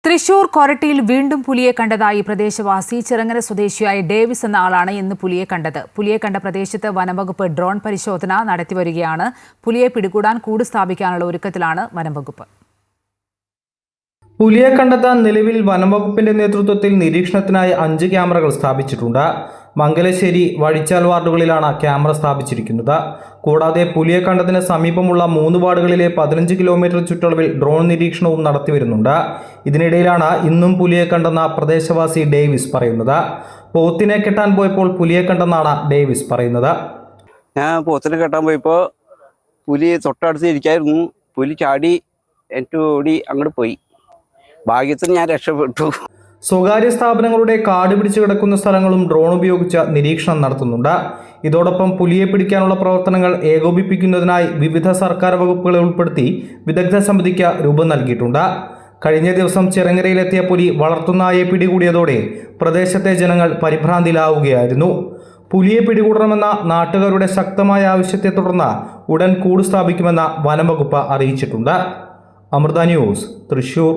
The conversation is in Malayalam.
തൃശൂർ കൊരട്ടിയിൽ വീണ്ടും പുലിയെ കണ്ടതായി പ്രദേശവാസി ചിറങ്ങര സ്വദേശിയായ ഡേവിസ് എന്ന ആളാണ് ഇന്ന് പുലിയെ കണ്ടത്. പുലിയെ കണ്ട പ്രദേശത്ത് വനംവകുപ്പ് ഡ്രോൺ പരിശോധന നടത്തിവരികയാണ്. പുലിയെ പിടികൂടാൻ കൂട് സ്ഥാപിക്കാനുള്ള ഒരുക്കത്തിലാണ് വനംവകുപ്പ്. പുലിയെ കണ്ടെത്താൻ നിലവിൽ വനംവകുപ്പിന്റെ നേതൃത്വത്തിൽ നിരീക്ഷണത്തിനായി 5 ക്യാമറകൾ സ്ഥാപിച്ചിട്ടുണ്ട്. മംഗലശ്ശേരി, വഴിച്ചാൽ വാർഡുകളിലാണ് ക്യാമറ സ്ഥാപിച്ചിരിക്കുന്നത്. കൂടാതെ പുലിയെ കണ്ടതിന് സമീപമുള്ള 3 വാർഡുകളിലെ 15 കിലോമീറ്റർ ചുറ്റളവിൽ ഡ്രോൺ നിരീക്ഷണവും നടത്തിവരുന്നുണ്ട്. ഇതിനിടയിലാണ് ഇന്നും പുലിയെ കണ്ടെന്ന പ്രദേശവാസി ഡേവിസ് പറയുന്നത്. പോത്തിനെ കെട്ടാൻ പോയപ്പോൾ പുലിയെ കണ്ടെന്നാണ് ഡേവിസ് പറയുന്നത്. ഞാൻ പോത്തിനെ കെട്ടാൻ പോയപ്പോൾ പുലി തൊട്ടടുത്ത് ഇരിക്കായിരുന്നു. പുലി ചാടി എൻ്റെ ഓടി അങ്ങോട്ട് പോയി. ഭാഗ്യത്തിന് ഞാൻ രക്ഷപ്പെട്ടു. സ്വകാര്യ സ്ഥാപനങ്ങളുടെ കാട് പിടിച്ചു കിടക്കുന്ന സ്ഥലങ്ങളും ഡ്രോൺ ഉപയോഗിച്ച് നിരീക്ഷണം നടത്തുന്നുണ്ട്. ഇതോടൊപ്പം പുലിയെ പിടിക്കാനുള്ള പ്രവർത്തനങ്ങൾ ഏകോപിപ്പിക്കുന്നതിനായി വിവിധ സർക്കാർ വകുപ്പുകളെ ഉൾപ്പെടുത്തി വിദഗ്ധ സമിതിക്ക് രൂപം നൽകിയിട്ടുണ്ട്. കഴിഞ്ഞ ദിവസം ചിറങ്ങരയിലെത്തിയ പുലി വളർത്തുനായെ പിടികൂടിയതോടെ പ്രദേശത്തെ ജനങ്ങൾ പരിഭ്രാന്തിയിലാവുകയായിരുന്നു. പുലിയെ പിടികൂടണമെന്ന നാട്ടുകാരുടെ ശക്തമായ ആവശ്യത്തെ തുടർന്ന് ഉടൻ കൂട് സ്ഥാപിക്കുമെന്ന് വനംവകുപ്പ് അറിയിച്ചിട്ടുണ്ട്. അമൃത ന്യൂസ്, തൃശൂർ.